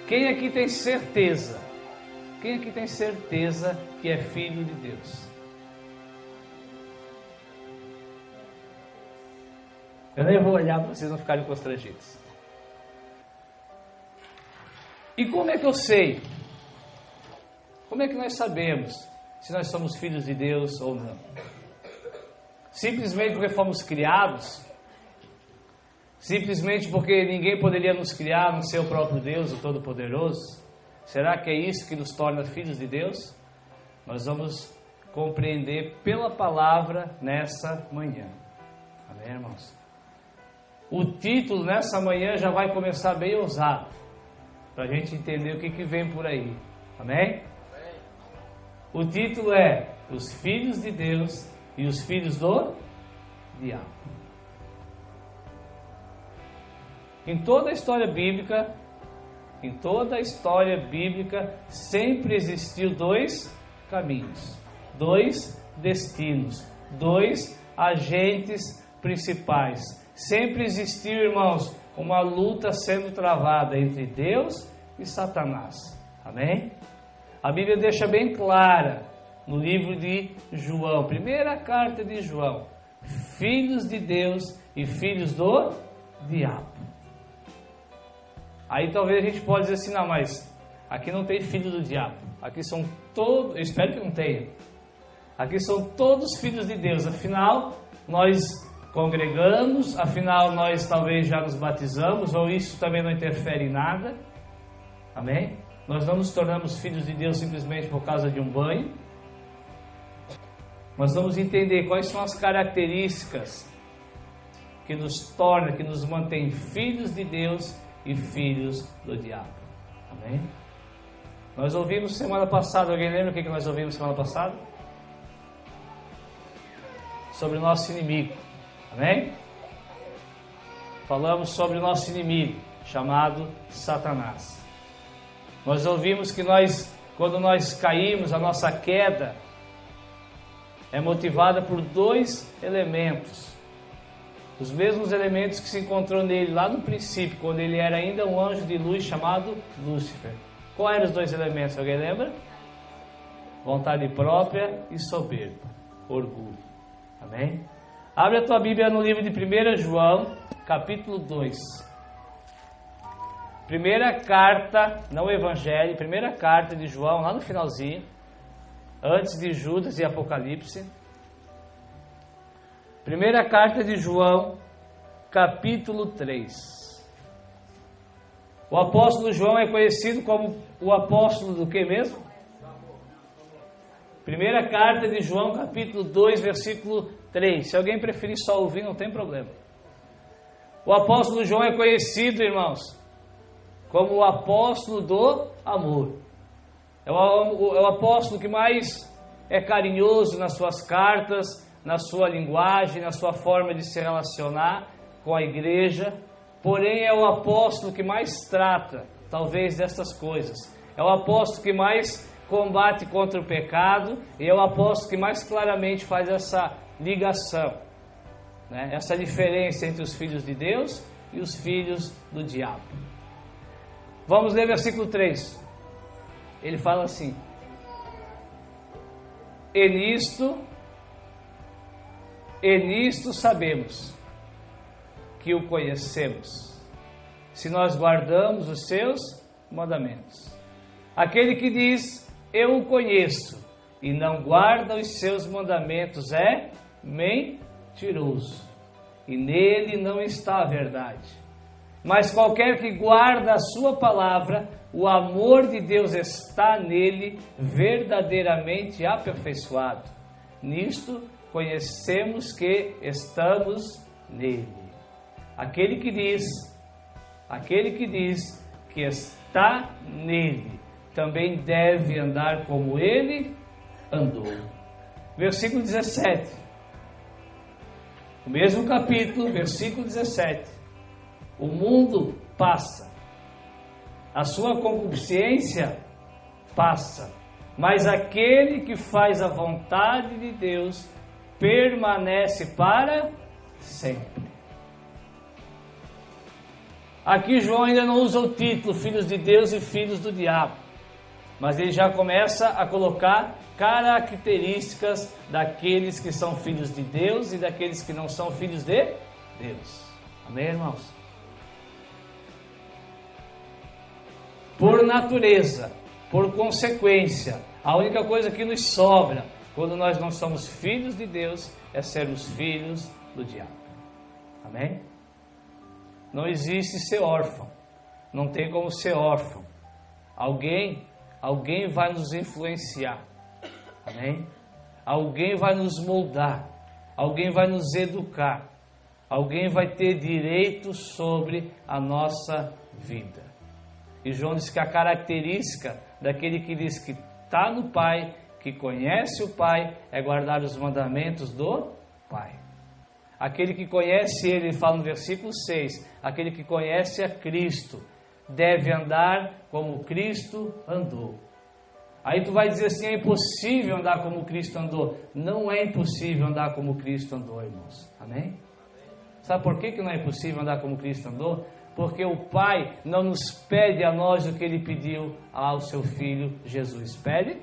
Quem aqui tem certeza? Quem aqui tem certeza que é filho de Deus? Eu nem vou olhar para vocês não ficarem constrangidos. E como é que eu sei? Como é que nós sabemos se nós somos filhos de Deus ou não? Simplesmente porque fomos criados? Simplesmente porque ninguém poderia nos criar no seu próprio Deus, o Todo-Poderoso? Será que é isso que nos torna filhos de Deus? Nós vamos compreender pela palavra nessa manhã. Amém, irmãos? O título nessa manhã já vai começar bem ousado, para a gente entender o que vem por aí. Amém? O título é Os Filhos de Deus e os Filhos do Diabo. Em toda a história bíblica, sempre existiu dois caminhos, dois destinos, dois agentes principais. Sempre existiu, irmãos, uma luta sendo travada entre Deus e Satanás. Amém? A Bíblia deixa bem clara no livro de João, primeira carta de João, filhos de Deus e filhos do diabo. Aí talvez a gente pode dizer assim, não, mas aqui não tem filho do diabo. Aqui são todos, eu espero que não tenha. Aqui são todos filhos de Deus. Afinal, nós congregamos, afinal nós talvez já nos batizamos, ou isso também não interfere em nada. Amém? Nós não nos tornamos filhos de Deus simplesmente por causa de um banho. Nós vamos entender quais são as características que nos tornam, que nos mantém filhos de Deus e filhos do diabo. Amém? Nós ouvimos semana passada, alguém lembra o que nós ouvimos semana passada? Sobre o nosso inimigo. Amém? Falamos sobre o nosso inimigo, chamado Satanás. Nós ouvimos que quando nós caímos, a nossa queda é motivada por dois elementos. Os mesmos elementos que se encontrou nele lá no princípio, quando ele era ainda um anjo de luz chamado Lúcifer. Quais eram os dois elementos? Alguém lembra? Vontade própria e soberba. Orgulho. Amém? Abre a tua Bíblia no livro de 1 João, capítulo 2. Primeira carta, não o Evangelho, primeira carta de João, lá no finalzinho, antes de Judas e Apocalipse. Primeira carta de João, capítulo 3. O apóstolo João é conhecido como o apóstolo do que mesmo? Primeira carta de João, capítulo 2, versículo 3. Se alguém preferir só ouvir, não tem problema. O apóstolo João é conhecido, irmãos, como o apóstolo do amor. É o apóstolo que mais é carinhoso nas suas cartas, na sua linguagem, na sua forma de se relacionar com a igreja. Porém, é o apóstolo que mais trata, talvez, dessas coisas. É o apóstolo que mais combate contra o pecado e é o apóstolo que mais claramente faz essa ligação, né? Essa diferença entre os filhos de Deus e os filhos do diabo. Vamos ler versículo 3. Ele fala assim: E nisto sabemos que o conhecemos, se nós guardamos os seus mandamentos. Aquele que diz, eu o conheço, e não guarda os seus mandamentos, é mentiroso, e nele não está a verdade. Mas qualquer que guarda a sua palavra, o amor de Deus está nele, verdadeiramente aperfeiçoado. Nisto conhecemos que estamos nele. Aquele que diz que está nele, também deve andar como ele andou. Versículo 17. O mesmo capítulo, versículo 17. O mundo passa, a sua concupiscência passa, mas aquele que faz a vontade de Deus permanece para sempre. Aqui João ainda não usa o título filhos de Deus e filhos do diabo, mas ele já começa a colocar características daqueles que são filhos de Deus e daqueles que não são filhos de Deus. Amém, irmãos? Por natureza, por consequência, a única coisa que nos sobra quando nós não somos filhos de Deus é sermos filhos do diabo. Amém? Não existe ser órfão. Não tem como ser órfão. Alguém vai nos influenciar. Amém? Alguém vai nos moldar. Alguém vai nos educar. Alguém vai ter direito sobre a nossa vida. E João diz que a característica daquele que diz que está no Pai, que conhece o Pai, é guardar os mandamentos do Pai. Aquele que conhece Ele fala no versículo 6, aquele que conhece a Cristo, deve andar como Cristo andou. Aí tu vai dizer assim, é impossível andar como Cristo andou. Não é impossível andar como Cristo andou, irmãos. Amém? Sabe por que não é impossível andar como Cristo andou? Porque o Pai não nos pede a nós o que Ele pediu ao seu Filho Jesus. Pede?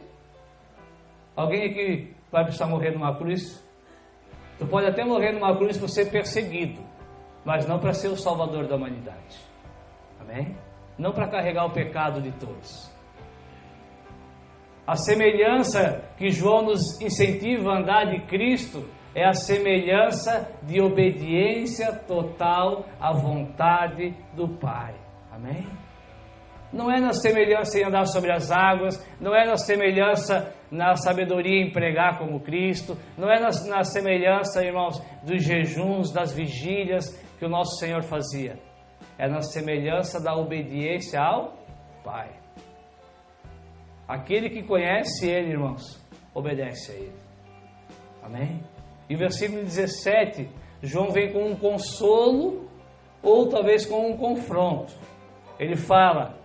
Alguém aqui vai precisar morrer numa cruz? Tu pode até morrer numa cruz por ser perseguido, mas não para ser o Salvador da humanidade. Amém? Não para carregar o pecado de todos. A semelhança que João nos incentiva a andar de Cristo é a semelhança de obediência total à vontade do Pai. Amém? Não é na semelhança em andar sobre as águas, não é na semelhança na sabedoria em pregar como Cristo, não é na semelhança, irmãos, dos jejuns, das vigílias que o nosso Senhor fazia. É na semelhança da obediência ao Pai. Aquele que conhece Ele, irmãos, obedece a Ele. Amém? E versículo 17, João vem com um consolo ou talvez com um confronto. Ele fala,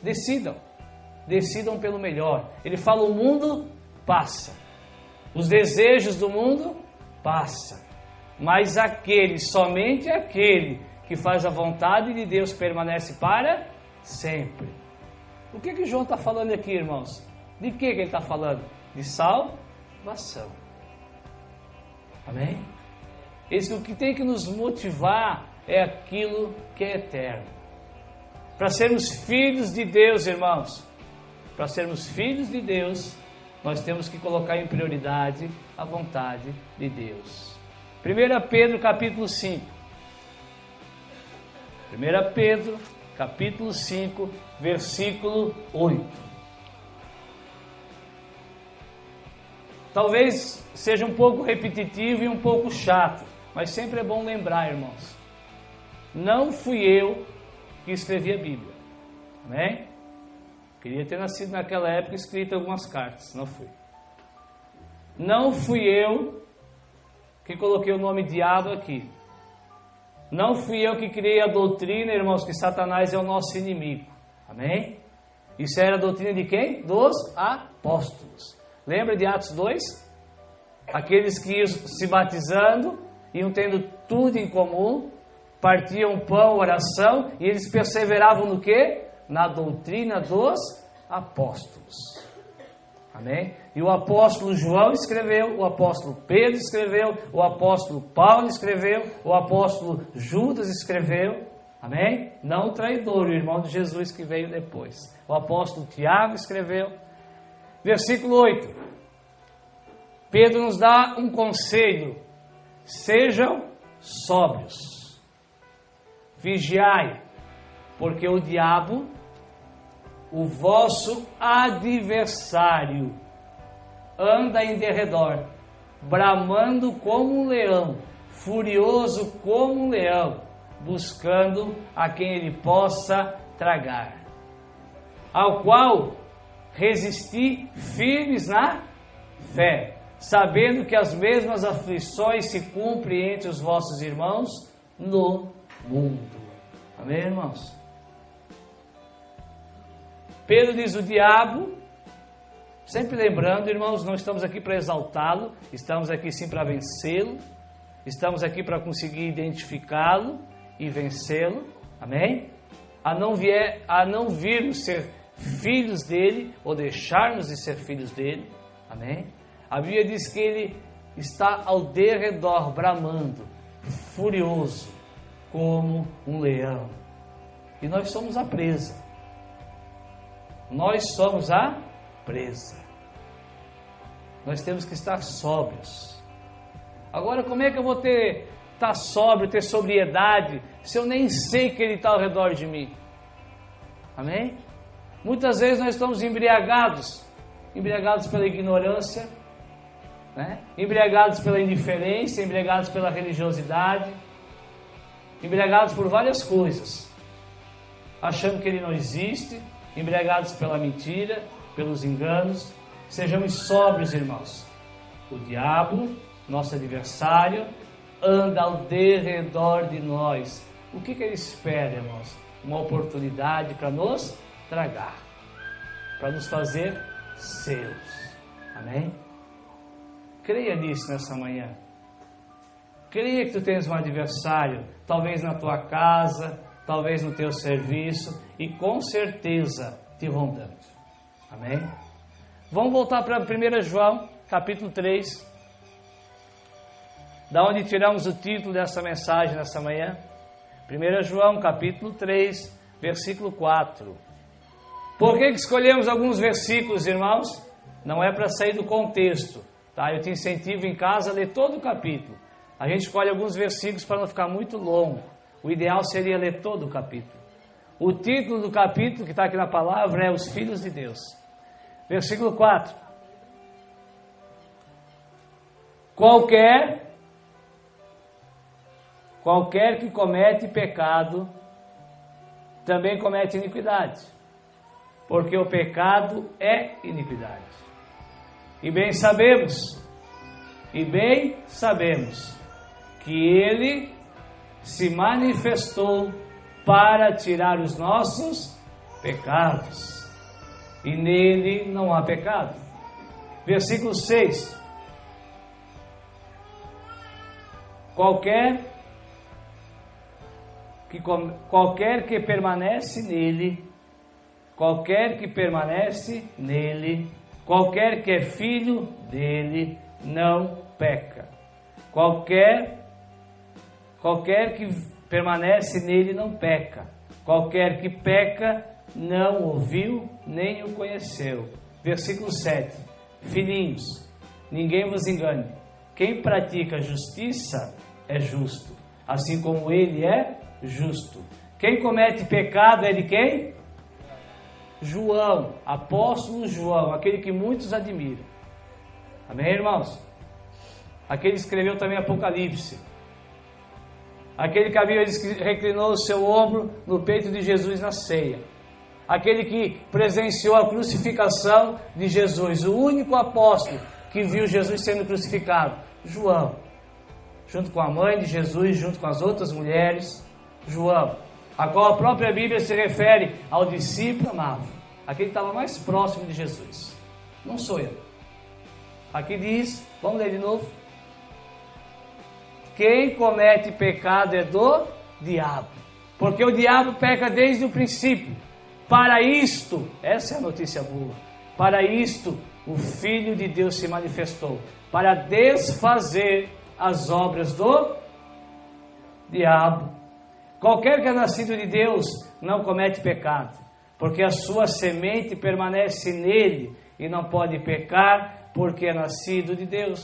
decidam pelo melhor. Ele fala, o mundo passa, os desejos do mundo passam, mas somente aquele que faz a vontade de Deus permanece para sempre. O que João está falando aqui, irmãos? De que ele está falando? De salvação. Amém? O que tem que nos motivar é aquilo que é eterno. Para sermos filhos de Deus, irmãos, para sermos filhos de Deus, nós temos que colocar em prioridade a vontade de Deus. 1 Pedro capítulo 5. 1 Pedro capítulo 5, versículo 8. Talvez seja um pouco repetitivo e um pouco chato, mas sempre é bom lembrar, irmãos. Não fui eu que escrevi a Bíblia. Amém? Queria ter nascido naquela época e escrito algumas cartas. Não fui. Não fui eu que coloquei o nome diabo aqui. Não fui eu que criei a doutrina, irmãos, que Satanás é o nosso inimigo. Amém? Isso era a doutrina de quem? Dos apóstolos. Lembra de Atos 2? Aqueles que iam se batizando, iam tendo tudo em comum, partiam pão, oração, e eles perseveravam no quê? Na doutrina dos apóstolos. Amém? E o apóstolo João escreveu, o apóstolo Pedro escreveu, o apóstolo Paulo escreveu, o apóstolo Judas escreveu. Amém? Não o traidor, o irmão de Jesus que veio depois. O apóstolo Tiago escreveu. Versículo 8. Pedro nos dá um conselho. Sejam sóbrios. Vigiai, porque o diabo, o vosso adversário, anda em derredor, bramando como um leão, furioso como um leão, buscando a quem ele possa tragar. Ao qual resisti firmes na fé, sabendo que as mesmas aflições se cumprem entre os vossos irmãos no mundo. Amém, irmãos? Pedro diz o diabo, sempre lembrando, irmãos, não estamos aqui para exaltá-lo, estamos aqui sim para vencê-lo, estamos aqui para conseguir identificá-lo e vencê-lo, amém? a não virmos ser filhos dele, ou deixarmos de ser filhos dele. Amém? A Bíblia diz que ele está ao derredor, bramando, furioso, como um leão. E nós somos a presa. Nós somos a presa. Nós temos que estar sóbrios. Agora, como é que eu vou estar sóbrio, ter sobriedade, se eu nem sei que ele está ao redor de mim? Amém? Muitas vezes nós estamos embriagados pela ignorância, né? Embriagados pela indiferença, embriagados pela religiosidade, embriagados por várias coisas, achando que ele não existe, embriagados pela mentira, pelos enganos. Sejamos sóbrios, irmãos. O diabo, nosso adversário, anda ao derredor de nós. O que ele espera, irmãos? Uma oportunidade para nos tragar, para nos fazer seus. Amém? Creia nisso nessa manhã. Creia que tu tens um adversário, talvez na tua casa, talvez no teu serviço, e com certeza te rondando. Amém? Vamos voltar para 1 João, capítulo 3, da onde tiramos o título dessa mensagem nessa manhã. 1 João, capítulo 3, versículo 4. Por que escolhemos alguns versículos, irmãos? Não é para sair do contexto, tá? Eu te incentivo em casa a ler todo o capítulo. A gente escolhe alguns versículos para não ficar muito longo. O ideal seria ler todo o capítulo. O título do capítulo que está aqui na palavra é Os Filhos de Deus. Versículo 4. Qualquer que comete pecado também comete iniquidade, porque o pecado é iniquidade. E bem sabemos que ele se manifestou para tirar os nossos pecados, e nele não há pecado. Versículo 6. Qualquer que permanece nele, qualquer que é filho dele, não peca. Qualquer que permanece nele não peca. Qualquer que peca não ouviu nem o conheceu. Versículo 7. Filhinhos, ninguém vos engane. Quem pratica justiça é justo, assim como ele é justo. Quem comete pecado é de quem? João, apóstolo João, aquele que muitos admiram. Amém, irmãos? Aquele que escreveu também Apocalipse. Aquele que a Bíblia diz que reclinou o seu ombro no peito de Jesus na ceia. Aquele que presenciou a crucificação de Jesus. O único apóstolo que viu Jesus sendo crucificado. João. Junto com a mãe de Jesus, junto com as outras mulheres. João. A qual a própria Bíblia se refere ao discípulo amado. Aquele que estava mais próximo de Jesus. Não sou eu. Aqui diz, vamos ler de novo. Quem comete pecado é do diabo. Porque o diabo peca desde o princípio. Para isto, essa é a notícia boa. Para isto, o Filho de Deus se manifestou. Para desfazer as obras do diabo. Qualquer que é nascido de Deus não comete pecado. Porque a sua semente permanece nele e não pode pecar porque é nascido de Deus.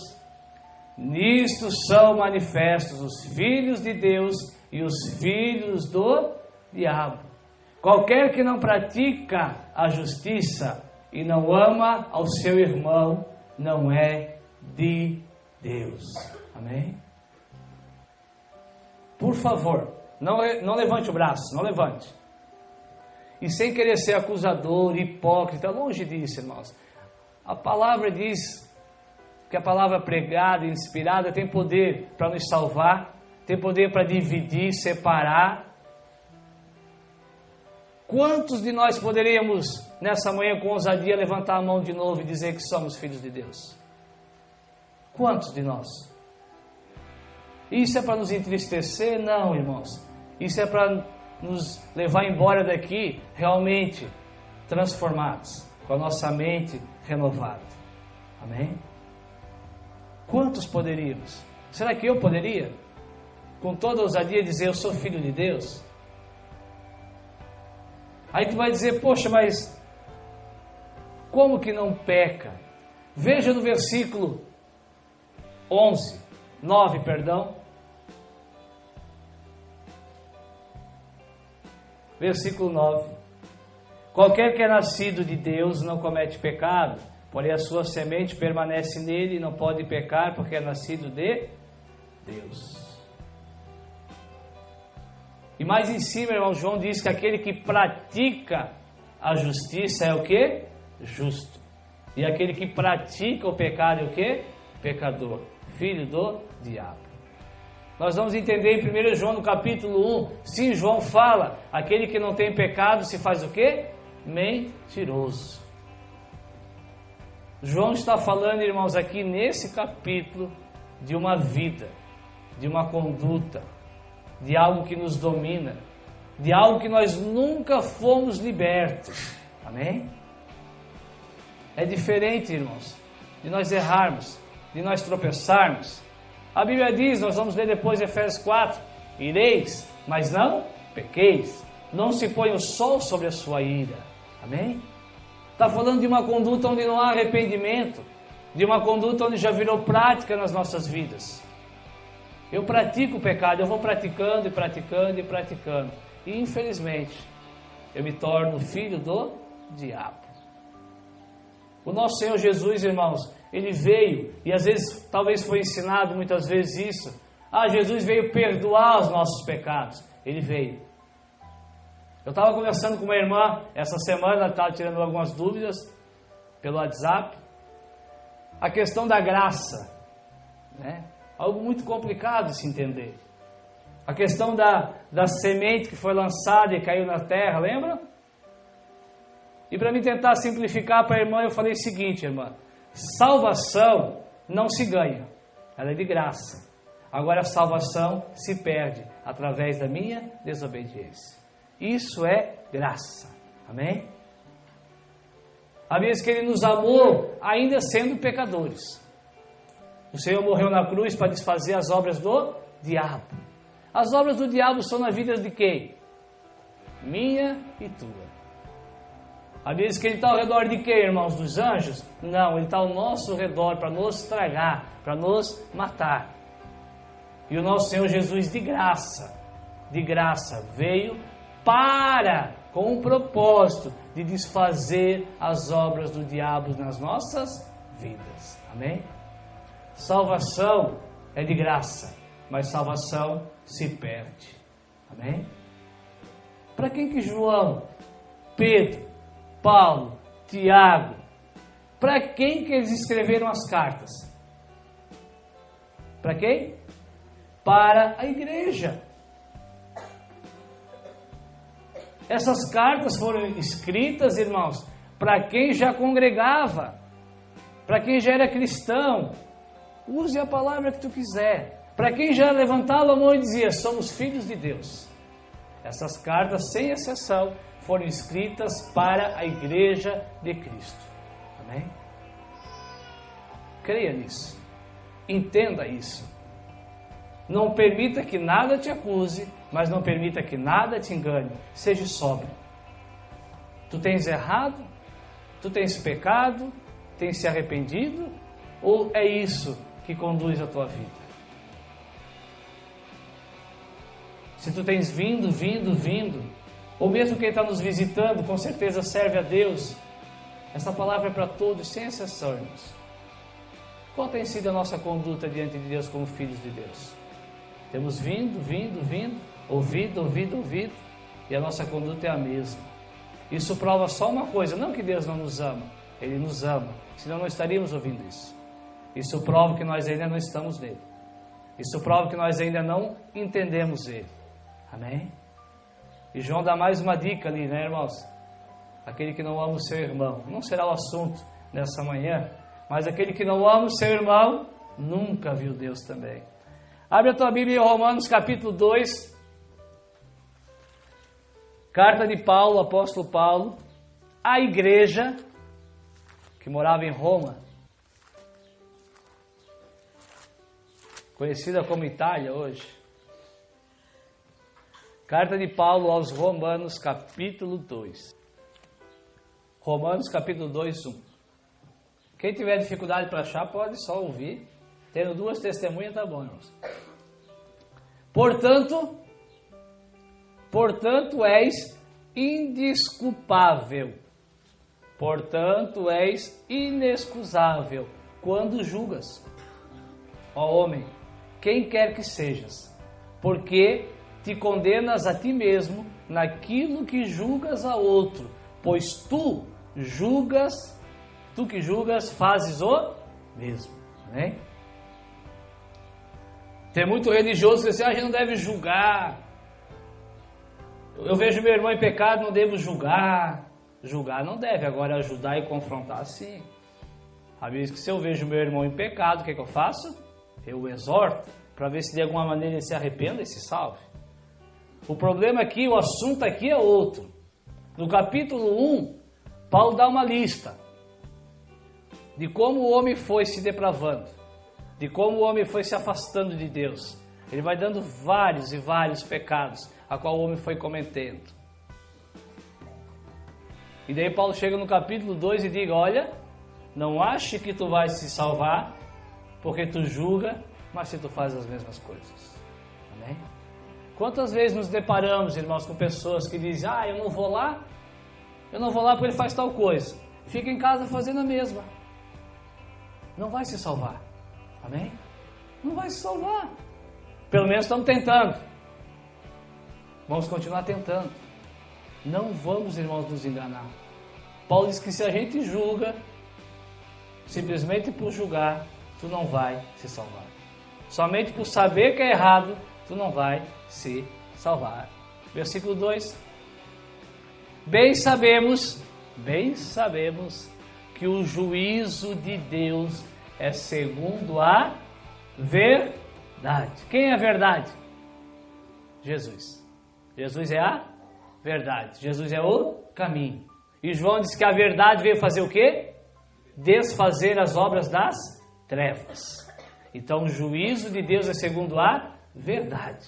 Nisto são manifestos os filhos de Deus e os filhos do diabo. Qualquer que não pratica a justiça e não ama ao seu irmão, não é de Deus. Amém? Por favor, não levante o braço, não levante. E sem querer ser acusador, hipócrita, longe disso, irmãos. A palavra diz que a palavra pregada e inspirada tem poder para nos salvar, tem poder para dividir, separar. Quantos de nós poderíamos, nessa manhã, com ousadia, levantar a mão de novo e dizer que somos filhos de Deus? Quantos de nós? Isso é para nos entristecer? Não, irmãos. Isso é para nos levar embora daqui realmente transformados, com a nossa mente renovada. Amém? Quantos poderíamos? Será que eu poderia, com toda ousadia, dizer eu sou filho de Deus? Aí tu vai dizer, poxa, mas como que não peca? Veja no versículo 9, perdão. Versículo 9. Qualquer que é nascido de Deus não comete pecado, porém a sua semente permanece nele e não pode pecar porque é nascido de Deus. E mais em cima, irmão João diz que aquele que pratica a justiça é o quê? Justo. E aquele que pratica o pecado é o quê? Pecador, filho do diabo. Nós vamos entender em 1 João no capítulo 1, sim, João fala, aquele que não tem pecado se faz o quê? Mentiroso. João está falando, irmãos, aqui nesse capítulo de uma vida, de uma conduta, de algo que nos domina, de algo que nós nunca fomos libertos. Amém? É diferente, irmãos, de nós errarmos, de nós tropeçarmos. A Bíblia diz, nós vamos ler depois Efésios 4, ireis, mas não pequeis, não se põe o sol sobre a sua ira. Amém? Está falando de uma conduta onde não há arrependimento, de uma conduta onde já virou prática nas nossas vidas. Eu pratico o pecado, eu vou praticando e praticando e praticando. E infelizmente, eu me torno filho do diabo. O nosso Senhor Jesus, irmãos, Ele veio, e às vezes, talvez foi ensinado muitas vezes isso. Jesus veio perdoar os nossos pecados. Ele veio. Eu estava conversando com uma irmã, essa semana, ela estava tirando algumas dúvidas pelo WhatsApp. A questão da graça, né? Algo muito complicado de se entender. A questão da semente que foi lançada e caiu na terra, lembra? E para me tentar simplificar para a irmã, eu falei o seguinte, irmã: salvação não se ganha, ela é de graça. Agora a salvação se perde através da minha desobediência. Isso é graça. Amém? A Bíblia diz que Ele nos amou ainda sendo pecadores. O Senhor morreu na cruz para desfazer as obras do diabo. As obras do diabo são na vida de quem? Minha e tua. A Bíblia diz que Ele está ao redor de quem, irmãos? Dos anjos? Não, Ele está ao nosso redor para nos estragar, para nos matar. E o nosso Senhor Jesus, de graça, veio com o propósito de desfazer as obras do diabo nas nossas vidas. Amém? Salvação é de graça, mas salvação se perde. Amém? Para quem que João, Pedro, Paulo, Tiago, para quem que eles escreveram as cartas? Para quem? Para a igreja. Essas cartas foram escritas, irmãos, para quem já congregava, para quem já era cristão. Use a palavra que tu quiser. Para quem já levantava a mão e dizia, somos filhos de Deus. Essas cartas, sem exceção, foram escritas para a igreja de Cristo. Amém? Creia nisso. Entenda isso. Não permita que nada te acuse, mas não permita que nada te engane. Seja sóbrio. Tu tens errado? Tu tens pecado? Tens se arrependido? Ou é isso que conduz a tua vida? Se tu tens vindo, ou mesmo quem está nos visitando, com certeza serve a Deus. Essa palavra é para todos, sem exceção, irmãos. Qual tem sido a nossa conduta diante de Deus como filhos de Deus? Temos vindo, ouvido, e a nossa conduta é a mesma. Isso prova só uma coisa, não que Deus não nos ama, Ele nos ama, senão não estaríamos ouvindo isso. Isso prova que nós ainda não estamos nele. Isso prova que nós ainda não entendemos Ele. Amém? E João dá mais uma dica ali, né, irmãos? Aquele que não ama o seu irmão. Não será o assunto nessa manhã, mas aquele que não ama o seu irmão, nunca viu Deus também. Abre a tua Bíblia em Romanos capítulo 2. Carta de Paulo, apóstolo Paulo, à igreja que morava em Roma, conhecida como Itália hoje. Carta de Paulo aos Romanos, capítulo 2. Romanos, capítulo 2, 1. Quem tiver dificuldade para achar, pode só ouvir. Tendo 2 testemunhas, tá bom, irmãos. Portanto és indesculpável. Portanto és inexcusável quando julgas. Ó homem, quem quer que sejas, porque te condenas a ti mesmo naquilo que julgas a outro, pois tu que julgas fazes o mesmo. Amém? Tem muito religioso que diz assim, a gente não deve julgar. Eu vejo meu irmão em pecado, não devo julgar. Julgar não deve, agora ajudar e confrontar sim. A vez que se eu vejo meu irmão em pecado, o que eu faço? Eu o exorto, para ver se de alguma maneira ele se arrependa e se salve. O problema aqui, o assunto aqui é outro. No capítulo 1, Paulo dá uma lista de como o homem foi se depravando, de como o homem foi se afastando de Deus. Ele vai dando vários e vários pecados a qual o homem foi cometendo. E daí Paulo chega no capítulo 2 e diz, olha, não ache que tu vais se salvar, porque tu julga, mas se tu faz as mesmas coisas. Amém? Quantas vezes nos deparamos, irmãos, com pessoas que dizem, eu não vou lá porque ele faz tal coisa. Fica em casa fazendo a mesma. Não vai se salvar. Amém? Não vai se salvar. Pelo menos estamos tentando. Vamos continuar tentando. Não vamos, irmãos, nos enganar. Paulo diz que se a gente julga, simplesmente por julgar, tu não vai se salvar. Somente por saber que é errado, tu não vai se salvar. Versículo 2. Bem sabemos que o juízo de Deus é segundo a verdade. Quem é a verdade? Jesus. Jesus é a verdade. Jesus é o caminho. E João diz que a verdade veio fazer o quê? Desfazer as obras das trevas. Então o juízo de Deus é segundo a verdade.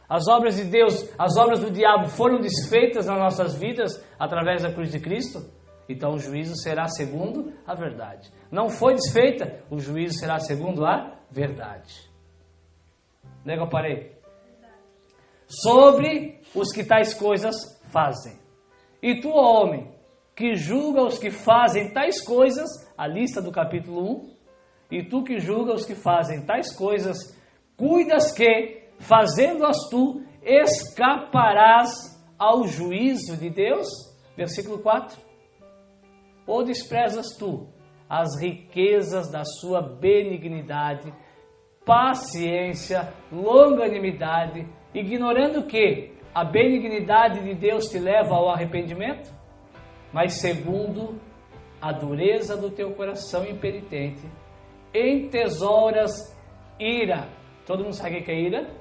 As obras de Deus, as obras do diabo foram desfeitas nas nossas vidas através da cruz de Cristo. Então o juízo será segundo a verdade. Não foi desfeita, o juízo será segundo a verdade. Onde é que eu parei? Sobre os que tais coisas fazem. E tu, homem, que julga os que fazem tais coisas, a lista do capítulo 1, e tu que julga os que fazem tais coisas, cuidas que, fazendo-as tu, escaparás ao juízo de Deus? Versículo 4. Ou desprezas tu as riquezas da sua benignidade, paciência, longanimidade, ignorando que a benignidade de Deus te leva ao arrependimento? Mas segundo a dureza do teu coração impenitente, entesouras ira. Todo mundo sabe o que é ira?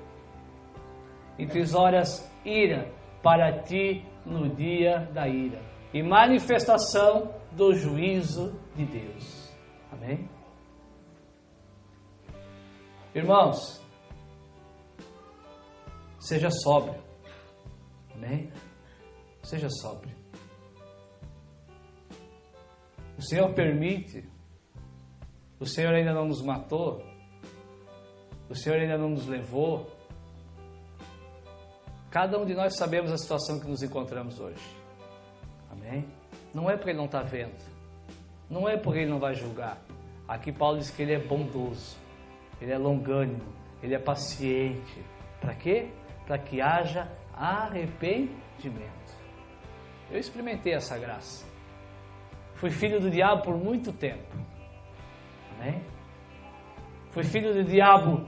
Entesouras ira para ti no dia da ira e manifestação do juízo de Deus. Amém? Irmãos, seja sóbrio. Amém? Seja sóbrio. O Senhor permite. O Senhor ainda não nos matou. O Senhor ainda não nos levou. Cada um de nós sabemos a situação que nos encontramos hoje. Amém? Não é porque Ele não está vendo. Não é porque Ele não vai julgar. Aqui Paulo diz que Ele é bondoso. Ele é longânimo. Ele é paciente. Para quê? Para que haja arrependimento. Eu experimentei essa graça. Fui filho do diabo por muito tempo. Amém? Fui filho do diabo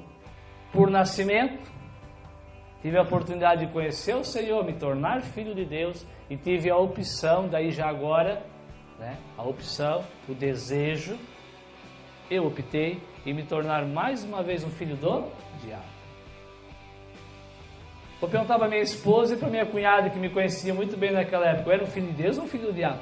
por nascimento. Tive a oportunidade de conhecer o Senhor, me tornar filho de Deus e tive a opção, daí já agora, a opção, o desejo, eu optei em me tornar mais uma vez um filho do diabo. Vou perguntar para minha esposa e para minha cunhada, que me conhecia muito bem naquela época, eu era um filho de Deus ou um filho do diabo?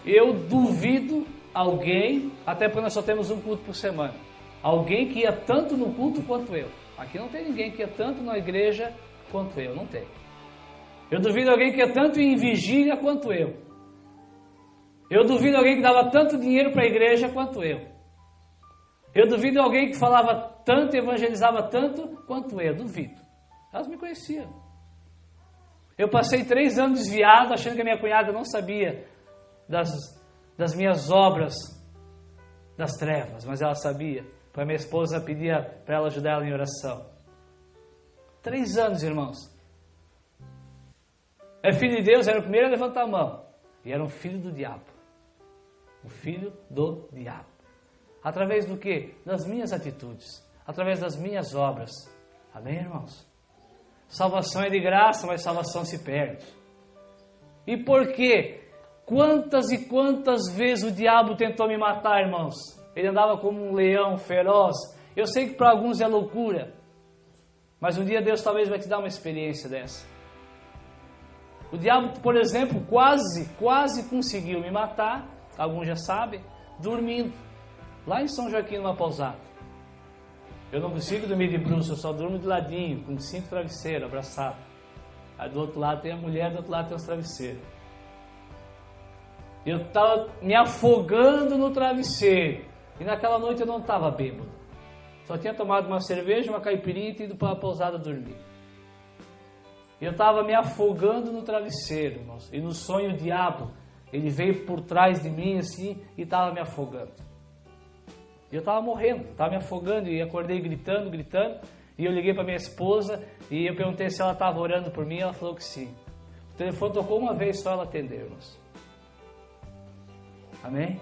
Eu duvido alguém, até porque nós só temos um culto por semana, alguém que ia tanto no culto quanto eu. Aqui não tem ninguém que ia tanto na igreja quanto eu, não tem. Eu duvido alguém que ia tanto em vigília quanto eu. Eu duvido alguém que dava tanto dinheiro para a igreja quanto eu. Eu duvido alguém que falava tanto, evangelizava tanto quanto eu, duvido. Elas me conheciam. Eu passei 3 anos desviado, achando que a minha cunhada não sabia das minhas obras das trevas, mas ela sabia. Para minha esposa pedia para ela ajudar ela em oração. 3 anos, irmãos. É filho de Deus, era o primeiro a levantar a mão. E era um filho do diabo. Um filho do diabo. Através do quê? Das minhas atitudes. Através das minhas obras. Amém, irmãos? Salvação é de graça, mas salvação se perde. E por quê? Quantas e quantas vezes o diabo tentou me matar, irmãos? Ele andava como um leão feroz. Eu sei que para alguns é loucura. Mas um dia Deus talvez vai te dar uma experiência dessa. O diabo, por exemplo, quase conseguiu me matar. Alguns já sabem. Dormindo. Lá em São Joaquim, numa pousada. Eu não consigo dormir de bruços, eu só durmo de ladinho, com 5 travesseiros, abraçado. Aí do outro lado tem a mulher, do outro lado tem os travesseiros. Eu estava me afogando no travesseiro. E naquela noite eu não estava bêbado. Só tinha tomado uma cerveja, uma caipirinha e ido para a pousada dormir. Eu estava me afogando no travesseiro, irmãos. E no sonho o diabo, ele veio por trás de mim assim e estava me afogando. E eu estava morrendo, estava me afogando e acordei gritando. E eu liguei para minha esposa e eu perguntei se ela estava orando por mim e ela falou que sim. O telefone tocou uma vez só, ela atendeu, irmãos. Amém?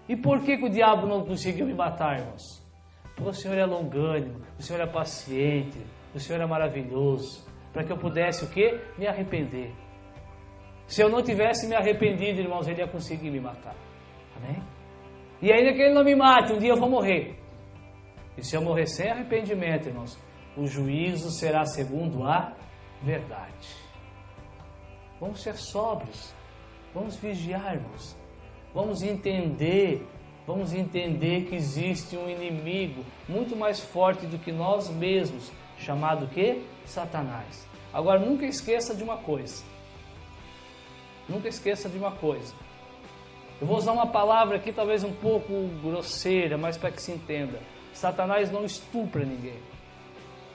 E por que o diabo não conseguiu me matar, irmãos? Porque o Senhor é longânimo, o Senhor é paciente, o Senhor é maravilhoso, para que eu pudesse o quê? Me arrepender. Se eu não tivesse me arrependido, irmãos, Ele ia conseguir me matar. Amém? E ainda que Ele não me mate, um dia eu vou morrer. E se eu morrer sem arrependimento, irmãos, o juízo será segundo a verdade. Vamos ser sóbrios, vamos vigiar, irmãos. Vamos entender que existe um inimigo muito mais forte do que nós mesmos, chamado o quê? Satanás. Agora nunca esqueça de uma coisa. Nunca esqueça de uma coisa. Eu vou usar uma palavra aqui talvez um pouco grosseira, mas para que se entenda. Satanás não estupra ninguém.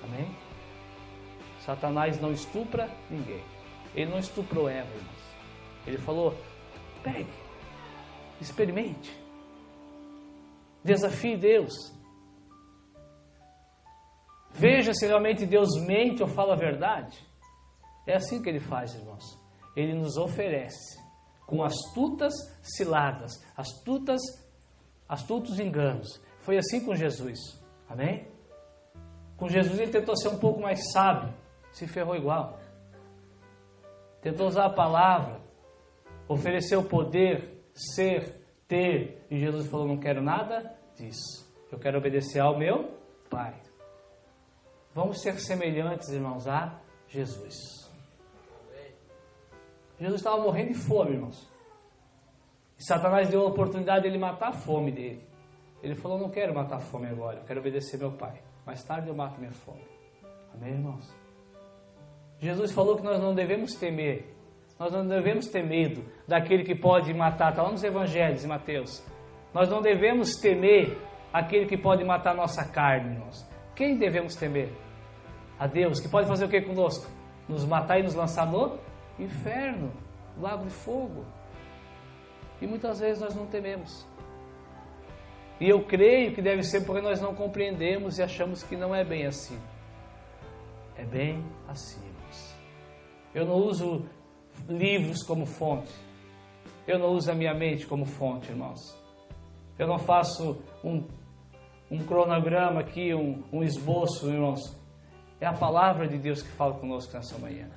Amém? Satanás não estupra ninguém. Ele não estuprou Eva, irmãos. Ele falou, pegue, experimente, desafie Deus. Veja se realmente Deus mente ou fala a verdade. É assim que Ele faz, irmãos. Ele nos oferece com astutas ciladas, astutos enganos. Foi assim com Jesus. Amém? Com Jesus Ele tentou ser um pouco mais sábio, se ferrou igual. Tentou usar a palavra, oferecer o poder, ser, ter. E Jesus falou, não quero nada disso. Eu quero obedecer ao meu Pai. Vamos ser semelhantes, irmãos, a Jesus. Jesus estava morrendo de fome, irmãos. E Satanás deu a oportunidade de ele matar a fome dele. Ele falou, não quero matar a fome agora, eu quero obedecer meu Pai. Mais tarde eu mato minha fome. Amém, irmãos? Jesus falou que nós não devemos temer. Nós não devemos ter medo daquele que pode matar. Está lá nos Evangelhos, em Mateus. Nós não devemos temer aquele que pode matar a nossa carne, irmãos. Quem devemos temer? A Deus, que pode fazer o que conosco? Nos matar e nos lançar no inferno, lago de fogo. E muitas vezes nós não tememos. E eu creio que deve ser porque nós não compreendemos e achamos que não é bem assim. É bem assim, irmãos. Eu não uso livros como fonte. Eu não uso a minha mente como fonte, irmãos. Eu não faço um cronograma aqui, um esboço, irmãos. É a palavra de Deus que fala conosco nessa manhã.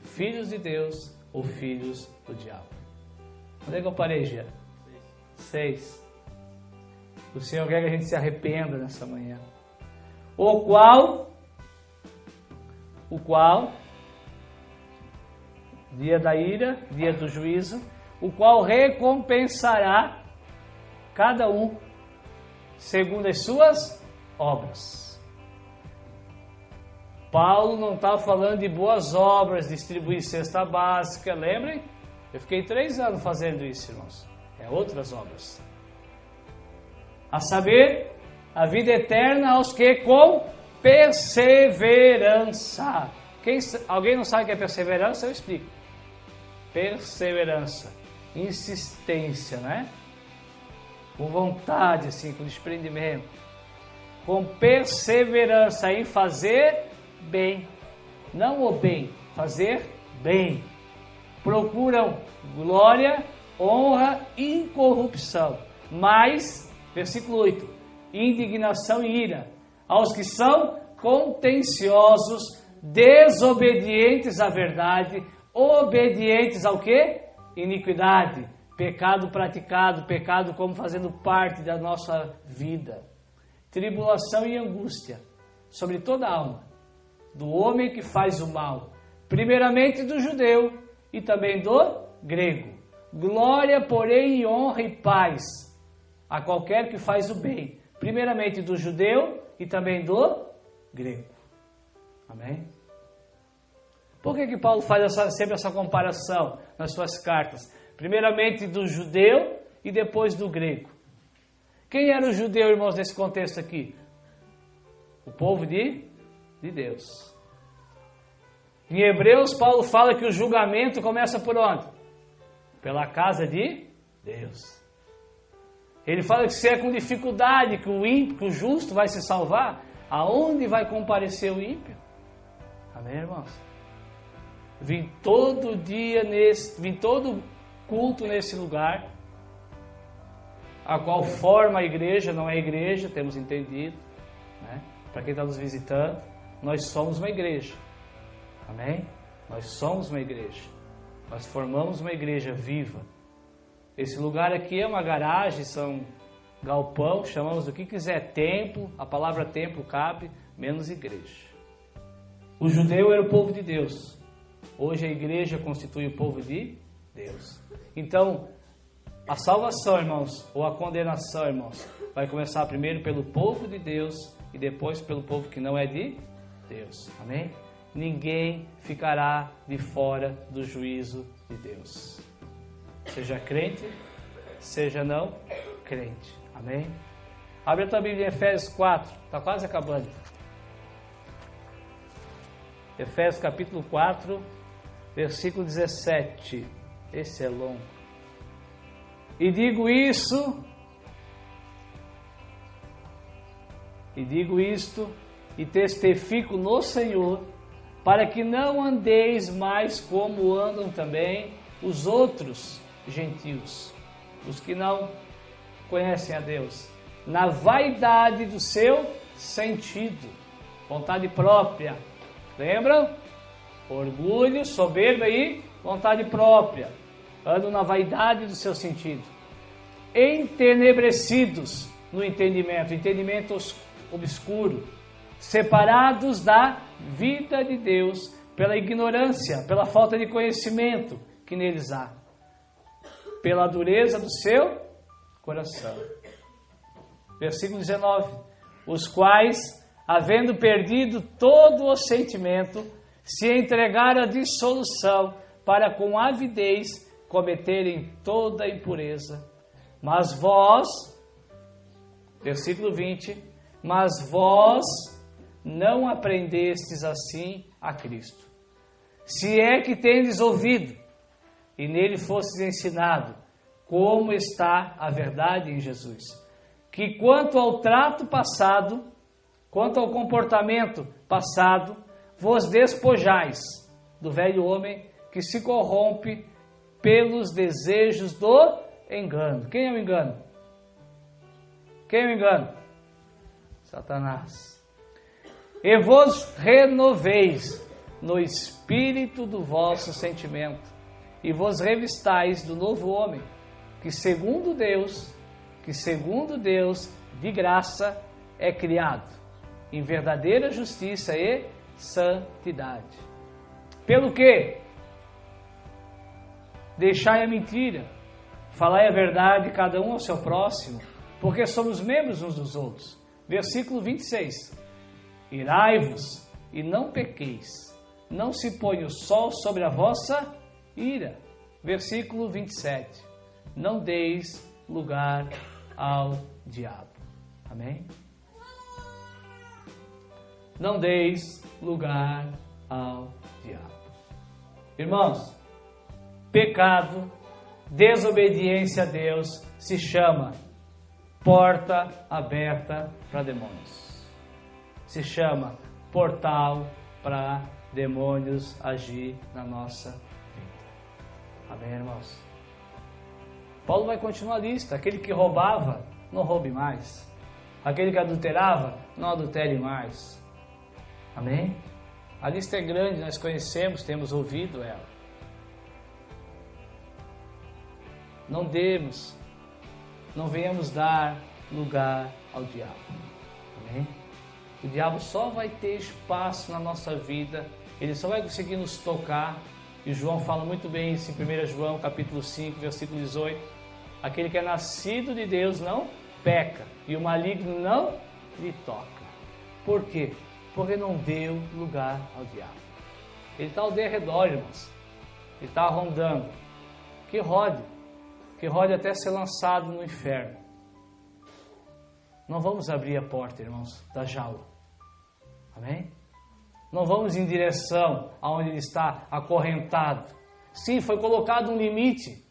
Filhos de Deus ou filhos do diabo? Onde é que eu parei, Gia? 6. O Senhor quer que a gente se arrependa nessa manhã. O qual, dia da ira, dia do juízo, o qual recompensará cada um segundo as suas obras. Paulo não está falando de boas obras, distribuir cesta básica, lembrem? Eu fiquei 3 anos fazendo isso, irmãos. É outras obras. A saber, a vida eterna aos que com perseverança. Alguém não sabe o que é perseverança? Eu explico. Perseverança, insistência, né? Com vontade, assim, com desprendimento. Com perseverança em fazer bem, não o bem, fazer bem. Procuram glória, honra, incorrupção. Mas, versículo 8, indignação e ira aos que são contenciosos, desobedientes à verdade, obedientes ao quê? Iniquidade, pecado praticado, pecado como fazendo parte da nossa vida. Tribulação e angústia sobre toda a alma do homem que faz o mal, primeiramente do judeu e também do grego. Glória, porém, e honra e paz a qualquer que faz o bem, primeiramente do judeu e também do grego. Amém? Por que Paulo faz sempre essa comparação nas suas cartas? Primeiramente do judeu e depois do grego. Quem era o judeu, irmãos, nesse contexto aqui? O povo de Deus. Em Hebreus, Paulo fala que o julgamento começa por onde? Pela casa de Deus. Ele fala que se é com dificuldade que o ímpio, que o justo vai se salvar, aonde vai comparecer o ímpio? Amém, irmãos? Vim todo culto nesse lugar, a qual forma a igreja, não é igreja, temos entendido, né? Para quem está nos visitando, nós somos uma igreja, amém? Nós somos uma igreja, nós formamos uma igreja viva. Esse lugar aqui é uma garagem, são galpão, chamamos do que quiser, templo, a palavra templo cabe, menos igreja. O judeu era o povo de Deus, hoje a igreja constitui o povo de Deus. Então, a salvação, irmãos, ou a condenação, irmãos, vai começar primeiro pelo povo de Deus e depois pelo povo que não é de Deus. Amém? Ninguém ficará de fora do juízo de Deus. Seja crente, seja não crente. Amém? Abre a tua Bíblia em Efésios 4, está quase acabando. Efésios capítulo 4, versículo 17. Esse é longo. E digo isto, e testifico no Senhor, para que não andeis mais como andam também os outros gentios, os que não conhecem a Deus, na vaidade do seu sentido, vontade própria. Lembram? Orgulho, soberba e vontade própria. Andam na vaidade do seu sentido. Entenebrecidos no entendimento obscuro, separados da vida de Deus pela ignorância, pela falta de conhecimento que neles há, pela dureza do seu coração. Versículo 19. Os quais, havendo perdido todo o sentimento, se entregaram à dissolução para com avidez cometerem toda a impureza. Mas vós, versículo 20, mas vós não aprendestes assim a Cristo. Se é que tendes ouvido e nele fostes ensinado, como está a verdade em Jesus, que quanto ao trato passado, quanto ao comportamento passado, vos despojais do velho homem que se corrompe pelos desejos do engano. Quem é o engano? Quem é o engano? Satanás. E vos renoveis no espírito do vosso sentimento, e vos revistais do novo homem, que segundo Deus de graça é criado em verdadeira justiça e santidade. Pelo que? Deixai a mentira, falai a verdade cada um ao seu próximo, porque somos membros uns dos outros. Versículo 26. Irai-vos e não pequeis, não se põe o sol sobre a vossa ira. Versículo 27. Não deis lugar ao diabo. Amém? Não deis lugar ao diabo. Irmãos, pecado, desobediência a Deus se chama porta aberta para demônios. Se chama portal para demônios agir na nossa vida. Amém, irmãos? Paulo vai continuar a lista. Aquele que roubava, não roube mais. Aquele que adulterava, não adultere mais. Amém? A lista é grande, nós conhecemos, temos ouvido ela. Não venhamos dar lugar ao diabo. Amém? O diabo só vai ter espaço na nossa vida, ele só vai conseguir nos tocar. E João fala muito bem isso em 1 João capítulo 5, versículo 18. Aquele que é nascido de Deus não peca, e o maligno não lhe toca. Por quê? Porque não deu lugar ao diabo. Ele está ao derredor, irmãos. Ele está rondando. Que rode até ser lançado no inferno. Não vamos abrir a porta, irmãos, da jaula. Amém? Não vamos em direção aonde ele está acorrentado. Sim, foi colocado um limite.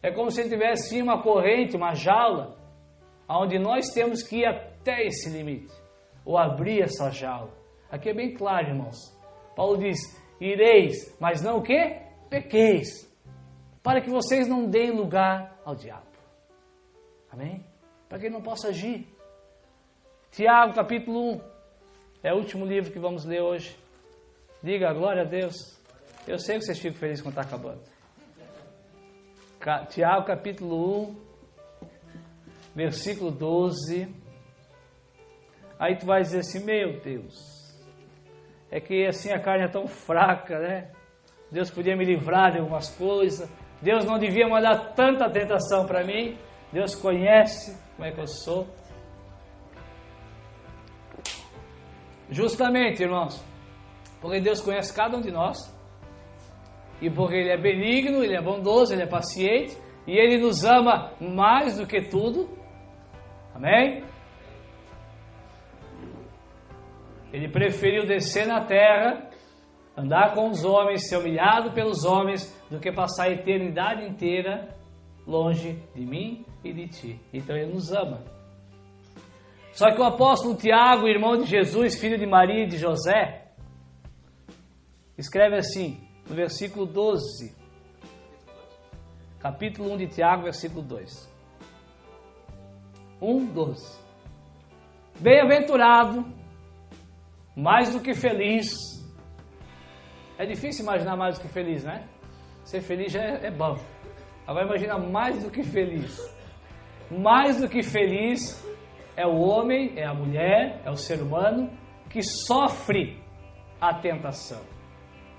É como se ele tivesse sim uma corrente, uma jaula, aonde nós temos que ir até esse limite, ou abrir essa jaula. Aqui é bem claro, irmãos. Paulo diz: ireis, mas não o quê? Pequeis, para que vocês não deem lugar ao diabo. Amém? Para que ele não possa agir. Tiago, capítulo 1. É o último livro que vamos ler hoje. Diga glória a Deus. Eu sei que vocês ficam felizes quando está acabando. Tiago, capítulo 1, versículo 12. Aí tu vai dizer assim: meu Deus, é que assim a carne é tão fraca, né? Deus podia me livrar de algumas coisas. Deus não devia mandar tanta tentação para mim. Deus conhece como é que eu sou. Justamente, irmãos, porque Deus conhece cada um de nós, e porque Ele é benigno, Ele é bondoso, Ele é paciente, e Ele nos ama mais do que tudo. Amém? Ele preferiu descer na terra, andar com os homens, ser humilhado pelos homens, do que passar a eternidade inteira longe de mim e de ti. Então Ele nos ama. Só que o apóstolo Tiago, irmão de Jesus, filho de Maria e de José, escreve assim, no versículo 12, capítulo 1 de Tiago, versículo 2. 1:12. Bem-aventurado, mais do que feliz. É difícil imaginar mais do que feliz, né? Ser feliz já é bom. Agora imagina mais do que feliz. Mais do que feliz é o homem, é a mulher, é o ser humano que sofre a tentação.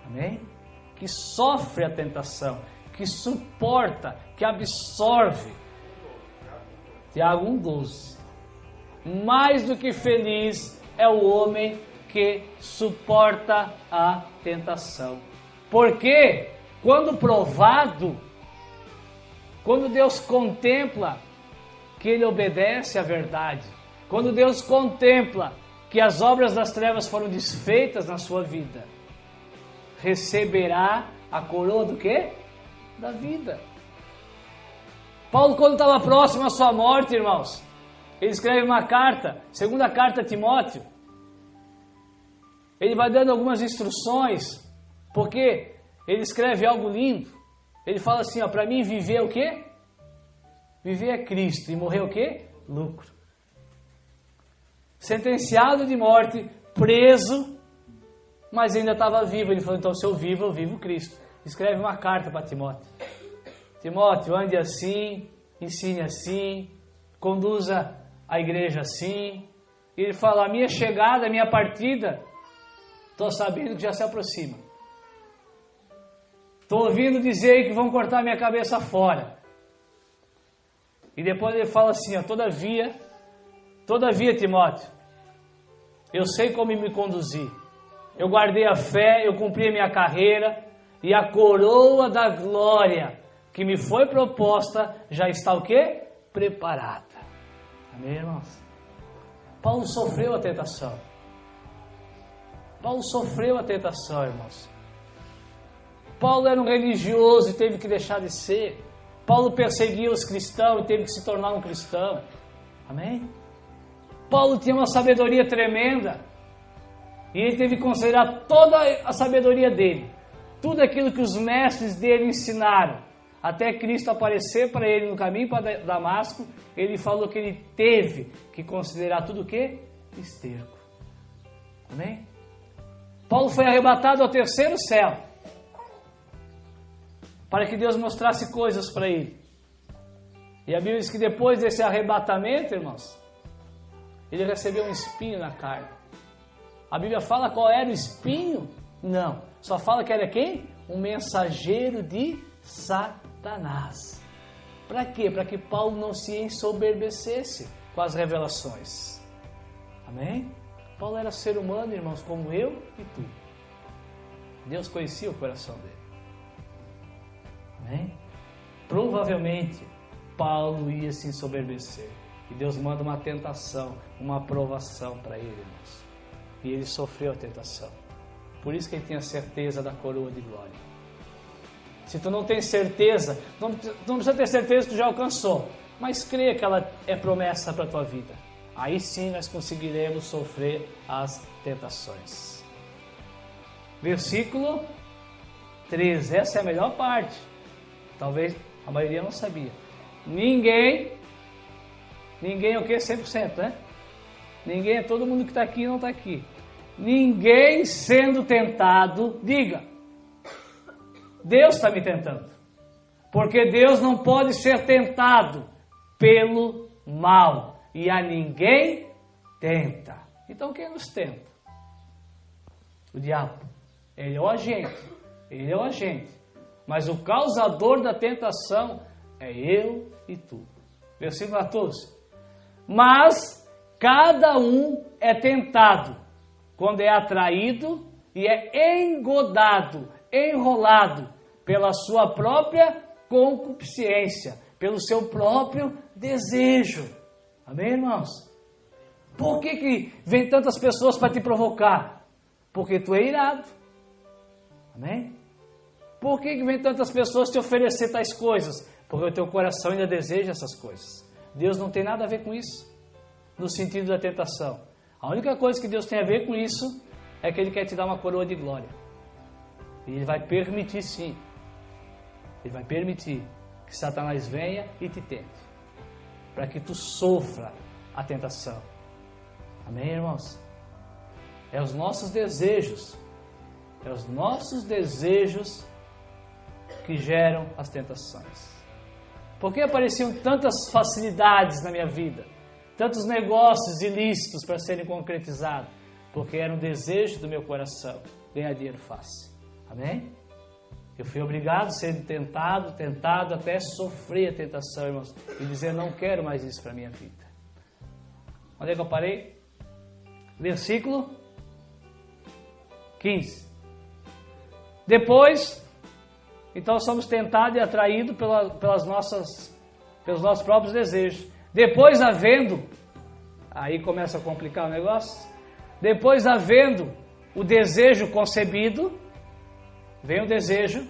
Amém? Que sofre a tentação, que suporta, que absorve. Tiago 1:12. Mais do que feliz é o homem que suporta a tentação. Porque quando provado, quando Deus contempla que ele obedece à verdade, quando Deus contempla que as obras das trevas foram desfeitas na sua vida, receberá a coroa do quê? Da vida. Paulo, quando estava próximo à sua morte, irmãos, ele escreve uma carta, segunda carta a Timóteo. Ele vai dando algumas instruções, porque ele escreve algo lindo. Ele fala assim, para mim viver é o quê? Viver é Cristo, e morrer é o quê? Lucro. Sentenciado de morte, preso, mas ainda estava vivo. Ele falou, então se eu vivo Cristo. Escreve uma carta para Timóteo. Timóteo, ande assim, ensine assim, conduza a igreja assim. E ele fala, a minha chegada, a minha partida, estou sabendo que já se aproxima. Estou ouvindo dizer que vão cortar minha cabeça fora. E depois ele fala assim, ó, todavia, Timóteo, eu sei como me conduzir. Eu guardei a fé, eu cumpri a minha carreira, e a coroa da glória que me foi proposta já está o quê? Preparada. Amém, irmãos? Paulo sofreu a tentação. Paulo sofreu a tentação, irmãos. Paulo era um religioso e teve que deixar de ser. Paulo perseguia os cristãos e teve que se tornar um cristão. Amém? Paulo tinha uma sabedoria tremenda. E ele teve que considerar toda a sabedoria dele. Tudo aquilo que os mestres dele ensinaram. Até Cristo aparecer para ele no caminho para Damasco, ele falou que ele teve que considerar tudo o quê? Esterco. Amém? Paulo foi arrebatado ao terceiro céu. Para que Deus mostrasse coisas para ele. E a Bíblia diz que depois desse arrebatamento, irmãos, ele recebeu um espinho na carne. A Bíblia fala qual era o espinho? Não. Só fala que era quem? Um mensageiro de Satanás. Para quê? Para que Paulo não se ensoberbecesse com as revelações. Amém? Paulo era ser humano, irmãos, como eu e tu. Deus conhecia o coração dele. Amém? Provavelmente Paulo ia se ensoberbecer. E Deus manda uma tentação, uma provação para ele, irmãos. E ele sofreu a tentação. Por isso que ele tinha certeza da coroa de glória. Se tu não tens certeza, não precisa ter certeza que tu já alcançou, mas creia que ela é promessa para a tua vida. Aí sim nós conseguiremos sofrer as tentações. Versículo 13, essa é a melhor parte. Talvez a maioria não sabia. Ninguém é o que? 100%, né? Ninguém é todo mundo que está aqui e não está aqui. Ninguém sendo tentado, diga, Deus está me tentando. Porque Deus não pode ser tentado pelo mal. E a ninguém tenta. Então quem nos tenta? O diabo. Ele é o agente. Ele é o agente. Mas o causador da tentação é eu e tu. Versículo 14. Mas cada um é tentado quando é atraído e é engodado, enrolado pela sua própria concupiscência, pelo seu próprio desejo. Amém, irmãos? Por que vem tantas pessoas para te provocar? Porque tu é irado. Amém? Por que vem tantas pessoas te oferecer tais coisas? Porque o teu coração ainda deseja essas coisas. Deus não tem nada a ver com isso, no sentido da tentação. A única coisa que Deus tem a ver com isso é que Ele quer te dar uma coroa de glória. E Ele vai permitir, sim. Ele vai permitir que Satanás venha e te tente, para que tu sofra a tentação. Amém, irmãos? É os nossos desejos. É os nossos desejos que geram as tentações. Por que apareciam tantas facilidades na minha vida? Tantos negócios ilícitos para serem concretizados? Porque era um desejo do meu coração ganhar dinheiro fácil. Amém? Eu fui obrigado a ser tentado até sofrer a tentação, irmãos, e dizer, não quero mais isso para a minha vida. Onde é que eu parei? Versículo 15. Depois, então somos tentados e atraídos pelos nossos próprios desejos. Depois havendo, aí começa a complicar o negócio, depois havendo o desejo concebido, vem o desejo,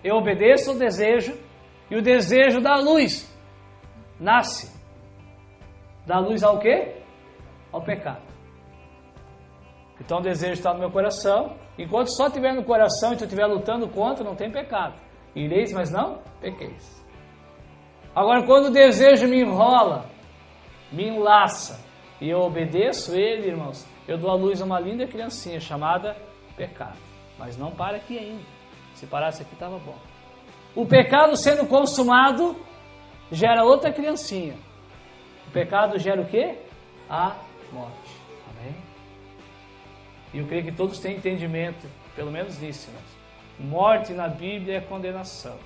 eu obedeço ao desejo, e o desejo da luz nasce. Da luz ao quê? Ao pecado. Então o desejo está no meu coração. Enquanto só estiver no coração e tu estiver lutando contra, não tem pecado. Ireis, mas não pequeis. Agora, quando o desejo me enrola, me enlaça, e eu obedeço ele, irmãos, eu dou à luz a uma linda criancinha chamada pecado. Mas não para aqui ainda. Se parasse aqui estava bom. O pecado sendo consumado gera outra criancinha. O pecado gera o quê? A morte. Amém? E eu creio que todos têm entendimento, pelo menos nisso, irmãos. Morte na Bíblia é condenação.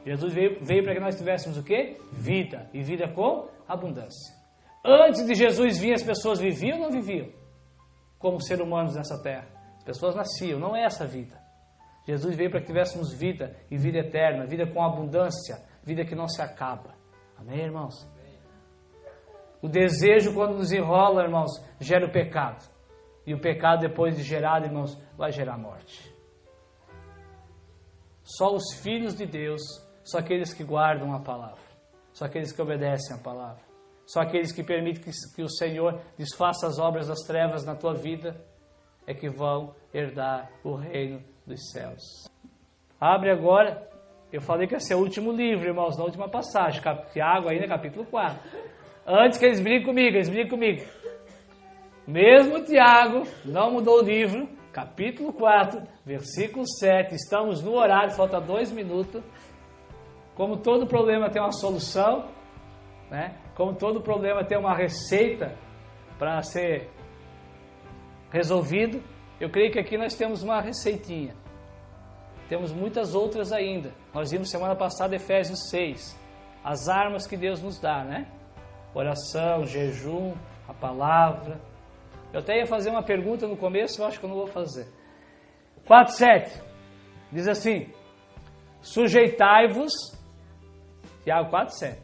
Jesus veio para que nós tivéssemos o quê? Vida. E vida com abundância. Antes de Jesus vir, as pessoas viviam ou não viviam? Como seres humanos nessa terra. As pessoas nasciam, não é essa vida. Jesus veio para que tivéssemos vida e vida eterna, vida com abundância, vida que não se acaba. Amém, irmãos? O desejo, quando nos enrola, irmãos, gera o pecado. E o pecado, depois de gerado, irmãos, vai gerar morte. Só os filhos de Deus, só aqueles que guardam a palavra, só aqueles que obedecem a palavra, só aqueles que permitem que o Senhor desfaça as obras das trevas na tua vida, é que vão herdar o reino dos céus. Abre agora, eu falei que esse é o último livro, irmãos, na última passagem, Tiago ainda, capítulo 4. Antes que eles briguem comigo. Mesmo Tiago não mudou o livro, capítulo 4, versículo 7, estamos no horário, falta 2 minutos. Como todo problema tem uma solução, né? Como todo problema tem uma receita para ser resolvido, eu creio que aqui nós temos uma receitinha. Temos muitas outras ainda. Nós vimos semana passada Efésios 6, as armas que Deus nos dá, né? Oração, jejum, a palavra. Eu até ia fazer uma pergunta no começo, eu acho que eu não vou fazer. 4:7 diz assim: sujeitai-vos, Tiago 4:7,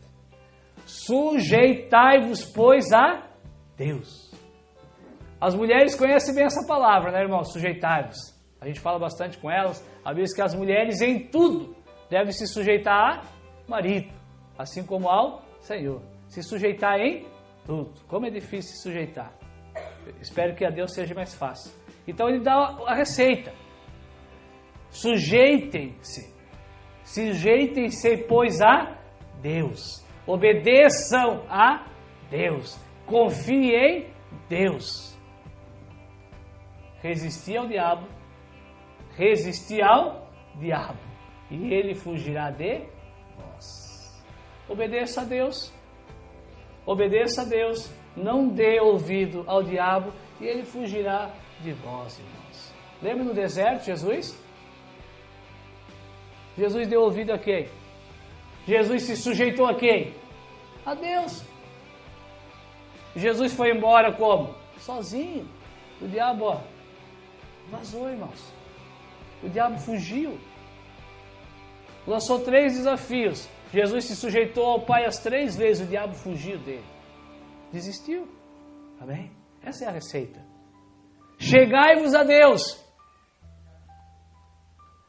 sujeitai-vos, pois, a Deus. As mulheres conhecem bem essa palavra, né, irmão? Sujeitai-vos. A gente fala bastante com elas. A Bíblia diz que as mulheres em tudo devem se sujeitar ao marido, assim como ao Senhor. Se sujeitar em tudo. Como é difícil se sujeitar. Espero que a Deus seja mais fácil. Então ele dá a receita. Sujeitem-se. Sujeitem-se, pois, a Deus. Obedeçam a Deus. Confiem em Deus. Resistir ao diabo. Resistir ao diabo. E ele fugirá de vós. Obedeça a Deus. Obedeça a Deus. Não dê ouvido ao diabo e ele fugirá de vós, irmãos. Lembra no deserto, Jesus? Jesus deu ouvido a quem? Jesus se sujeitou a quem? A Deus. Jesus foi embora como? Sozinho. O diabo, ó, vazou, irmãos. O diabo fugiu. Lançou 3 desafios. Jesus se sujeitou ao Pai as 3 vezes. O diabo fugiu dele. Desistiu. Amém? Essa é a receita. Chegai-vos a Deus.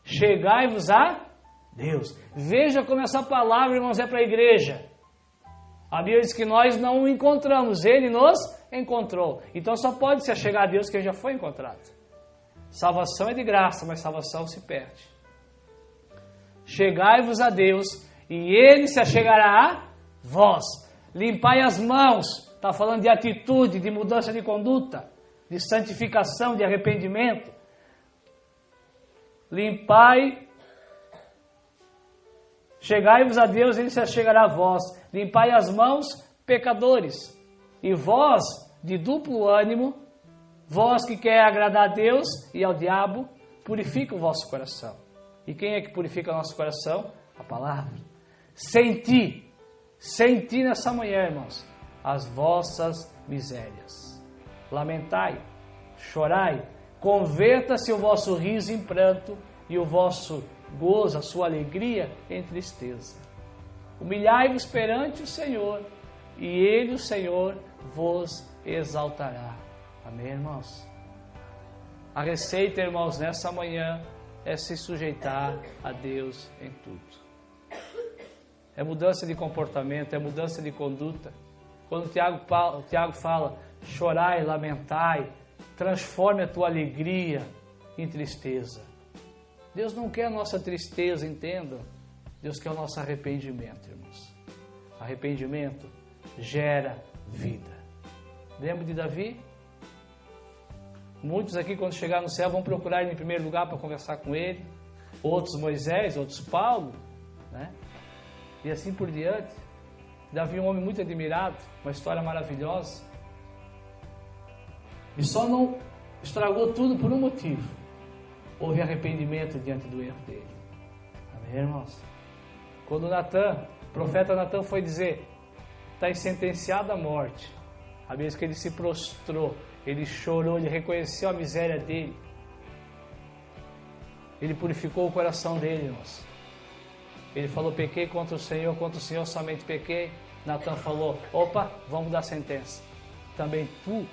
Chegai-vos a Deus. Veja como essa palavra, irmãos, é para a igreja. A Bíblia diz que nós não o encontramos, Ele nos encontrou. Então só pode se achegar a Deus quem já foi encontrado. Salvação é de graça, mas salvação se perde. Chegai-vos a Deus e Ele se achegará a vós. Limpai as mãos. Está falando de atitude, de mudança de conduta, de santificação, de arrependimento. Limpai. Chegai-vos a Deus, Ele se achegará a vós. Limpai as mãos, pecadores. E vós, de duplo ânimo, vós que quer agradar a Deus e ao diabo, purifica o vosso coração. E quem é que purifica o nosso coração? A palavra. Senti nessa manhã, irmãos, as vossas misérias. Lamentai, chorai, converta-se o vosso riso em pranto e o vosso gozo, a sua alegria em tristeza. Humilhai-vos perante o Senhor e Ele, o Senhor, vos exaltará. Amém, irmãos? A receita, irmãos, nessa manhã é se sujeitar a Deus em tudo. É mudança de comportamento, é mudança de conduta. Quando o Tiago fala, chorai, lamentai, transforme a tua alegria em tristeza. Deus não quer a nossa tristeza, entendam. Deus quer o nosso arrependimento, irmãos. Arrependimento gera vida. Lembra de Davi? Muitos aqui, quando chegar no céu, vão procurar ele em primeiro lugar para conversar com ele. Outros Moisés, outros Paulo, né? E assim por diante. Davi é um homem muito admirado, uma história maravilhosa. E só não estragou tudo por um motivo. Houve arrependimento diante do erro dele. Amém, irmãos? Quando o profeta Natan foi dizer, está sentenciado à morte, a vez que ele se prostrou, ele chorou, ele reconheceu a miséria dele. Ele purificou o coração dele, irmãos. Ele falou, pequei contra o Senhor somente pequei. Natan falou, opa, vamos dar sentença. Também tu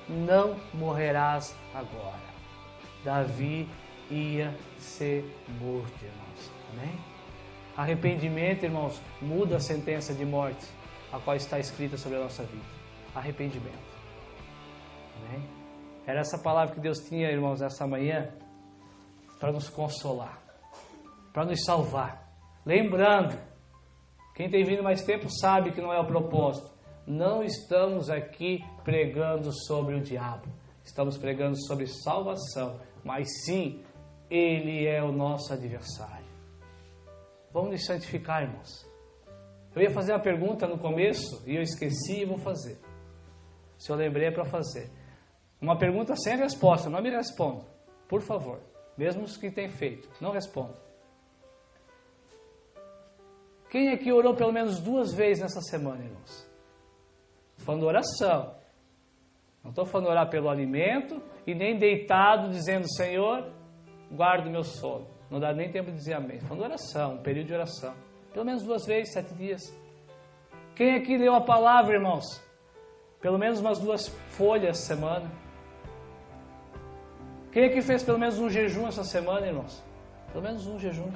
não morrerás agora. Davi ia ser morto, irmãos. Amém? Arrependimento, irmãos, muda a sentença de morte, a qual está escrita sobre a nossa vida. Arrependimento. Amém? Era essa palavra que Deus tinha, irmãos, essa manhã, para nos consolar, para nos salvar. Lembrando, quem tem vindo mais tempo sabe que não é o propósito. Não estamos aqui pregando sobre o diabo. Estamos pregando sobre salvação. Mas sim, ele é o nosso adversário. Vamos nos santificar, irmãos. Eu ia fazer uma pergunta no começo e eu esqueci e vou fazer. Se eu lembrei é para fazer. Uma pergunta sem resposta, não me responda. Por favor. Mesmo os que têm feito, não responda. Quem aqui orou pelo menos 2 vezes nessa semana, irmãos? Estou falando oração. Não estou falando orar pelo alimento e nem deitado dizendo, Senhor, guarda o meu sono. Não dá nem tempo de dizer amém. Estou falando oração, um período de oração. Pelo menos 2 vezes, 7 dias. Quem aqui leu a palavra, irmãos? Pelo menos umas 2 folhas semana. Quem aqui fez pelo menos um jejum essa semana, irmãos? Pelo menos um jejum.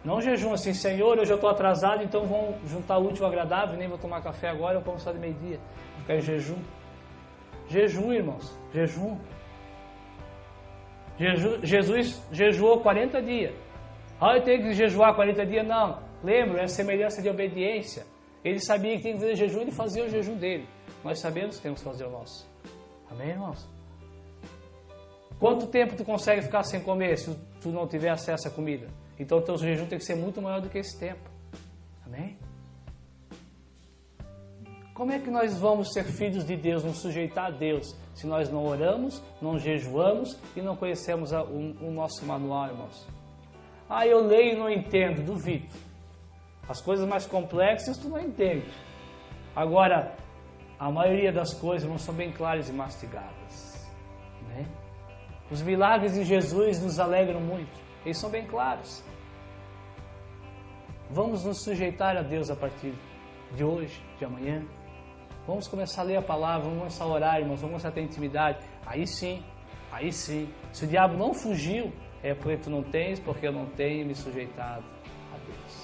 Não um jejum assim, Senhor, hoje eu estou atrasado, então vamos juntar o útil ao agradável, nem vou tomar café agora, eu como só de meio-dia. Vou ficar em jejum. Jejum, irmãos, jejum. Jesus jejuou 40 dias. Ah, eu tenho que jejuar 40 dias? Não. Lembra, é semelhança de obediência. Ele sabia que tinha que fazer jejum, ele fazia o jejum dele. Nós sabemos que temos que fazer o nosso. Amém, irmãos? Quanto tempo tu consegue ficar sem comer se tu não tiver acesso à comida? Então o teu jejum tem que ser muito maior do que esse tempo. Amém? Como é que nós vamos ser filhos de Deus, nos sujeitar a Deus, se nós não oramos, não jejuamos e não conhecemos o nosso manual, irmãos? Ah, eu leio e não entendo, duvido. As coisas mais complexas tu não entende. Agora, a maioria das coisas não são bem claras e mastigadas. Amém? Os milagres de Jesus nos alegram muito. Eles são bem claros. Vamos nos sujeitar a Deus a partir de hoje, de amanhã. Vamos começar a ler a palavra, vamos começar a orar, irmãos, vamos começar a ter intimidade. Aí sim. Se o diabo não fugiu, é porque tu não tens, porque eu não tenho me sujeitado a Deus.